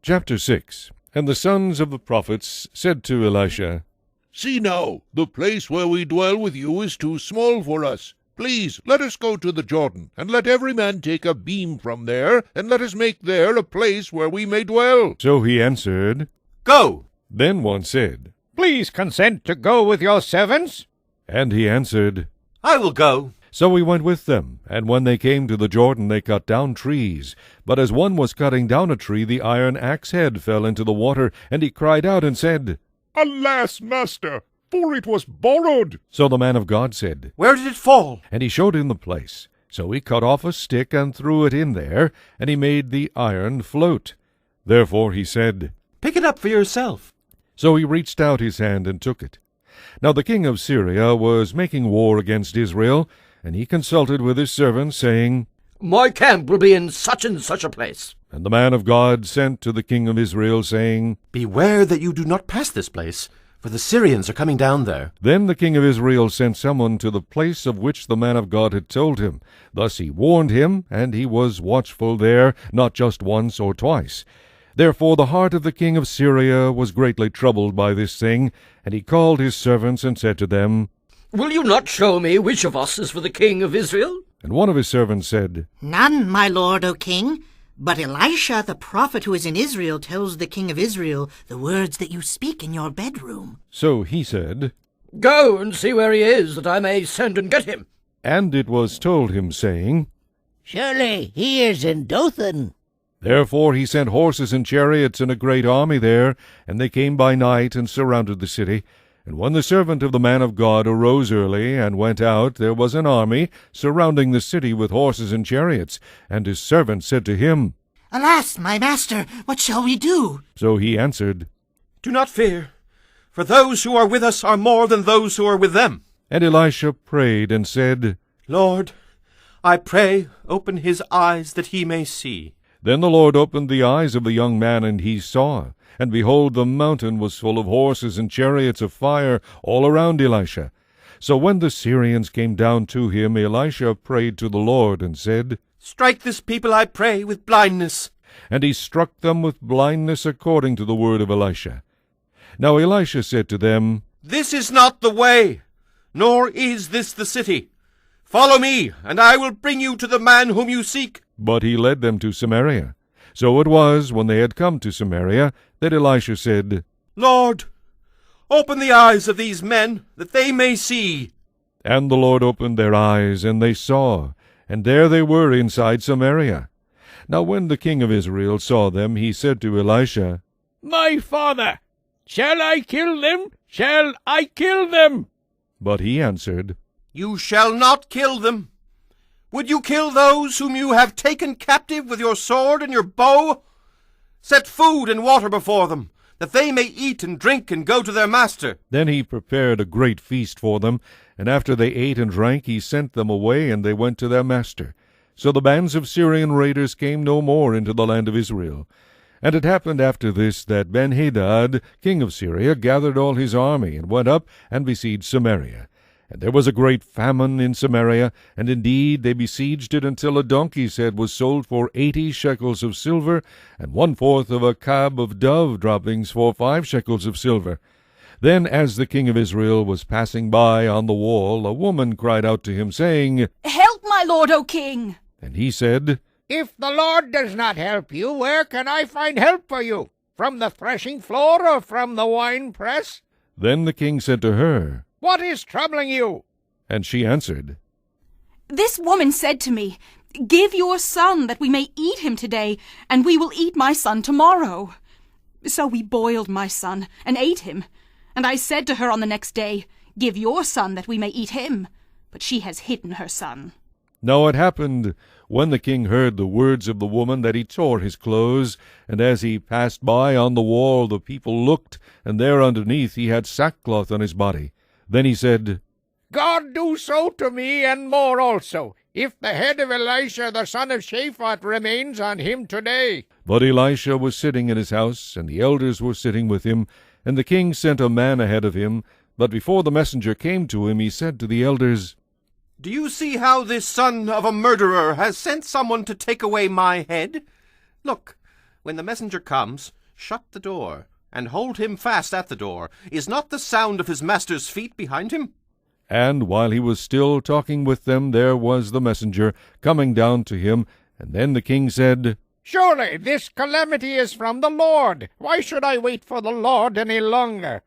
Chapter 6. And the sons of the prophets said to Elisha, See now, the place where we dwell with you is too small for us. Please, let us go to the Jordan, and let every man take a beam from there, and let us make there a place where we may dwell. So he answered, Go. Then one said, Please consent to go with your servants. And he answered, I will go. So he went with them, and when they came to the Jordan they cut down trees. But as one was cutting down a tree, the iron axe head fell into the water, and he cried out and said, Alas, master, for it was borrowed. So the man of God said, Where did it fall? And he showed him the place. So he cut off a stick and threw it in there, and he made the iron float. Therefore he said, Pick it up for yourself. So he reached out his hand and took it. Now the king of Syria was making war against Israel, and he consulted with his servants, saying, My camp will be in such and such a place. And the man of God sent to the king of Israel, saying, Beware that you do not pass this place, for the Syrians are coming down there. Then the king of Israel sent someone to the place of which the man of God had told him. Thus he warned him, and he was watchful there, not just once or twice. Therefore the heart of the king of Syria was greatly troubled by this thing, and he called his servants and said to them, Will you not show me which of us is for the king of Israel? And one of his servants said, None, my lord, O king. But Elisha, the prophet who is in Israel, tells the king of Israel the words that you speak in your bedroom. So he said, Go and see where he is, that I may send and get him. And it was told him, saying, Surely he is in Dothan. Therefore he sent horses and chariots and a great army there, and they came by night and surrounded the city. And when the servant of the man of God arose early and went out, there was an army surrounding the city with horses and chariots. And his servant said to him, Alas, my master, what shall we do? So he answered, Do not fear, for those who are with us are more than those who are with them. And Elisha prayed and said, Lord, I pray, open his eyes that he may see. Then the Lord opened the eyes of the young man, and he saw. And behold, the mountain was full of horses and chariots of fire all around Elisha. So when the Syrians came down to him, Elisha prayed to the Lord and said, Strike this people, I pray, with blindness. And he struck them with blindness according to the word of Elisha. Now Elisha said to them, This is not the way, nor is this the city. Follow me, and I will bring you to the man whom you seek. But he led them to Samaria. So it was, when they had come to Samaria, that Elisha said, Lord, open the eyes of these men, that they may see. And the Lord opened their eyes, and they saw, and there they were inside Samaria. Now when the king of Israel saw them, he said to Elisha, My father, shall I kill them? Shall I kill them? But he answered, You shall not kill them. Would you kill those whom you have taken captive with your sword and your bow? Set food and water before them, that they may eat and drink and go to their master. Then he prepared a great feast for them, and after they ate and drank, he sent them away, and they went to their master. So the bands of Syrian raiders came no more into the land of Israel. And it happened after this that Benhadad, king of Syria, gathered all his army, and went up and besieged Samaria. And there was a great famine in Samaria, and indeed they besieged it until a donkey's head was sold for 80 shekels of silver, and 1/4 of a cab of dove droppings for 5 shekels of silver. Then, as the king of Israel was passing by on the wall, a woman cried out to him, saying, Help, my lord, O king! And he said, If the Lord does not help you, where can I find help for you? From the threshing floor or from the winepress? Then the king said to her, What is troubling you? And she answered, This woman said to me, Give your son that we may eat him today, and we will eat my son tomorrow. So we boiled my son and ate him. And I said to her on the next day, Give your son that we may eat him. But she has hidden her son. Now it happened, when the king heard the words of the woman, that he tore his clothes, and as he passed by on the wall the people looked, and there underneath he had sackcloth on his body. Then he said, God do so to me, and more also, if the head of Elisha the son of Shaphat remains on him today. But Elisha was sitting in his house, and the elders were sitting with him, and the king sent a man ahead of him. But before the messenger came to him, he said to the elders, Do you see how this son of a murderer has sent someone to take away my head? Look, When the messenger comes, shut the door, and hold him fast at the door. Is not the sound of his master's feet behind him? And while he was still talking with them, there was the messenger coming down to him. And then the king said, Surely this calamity is from the Lord. Why should I wait for the Lord any longer?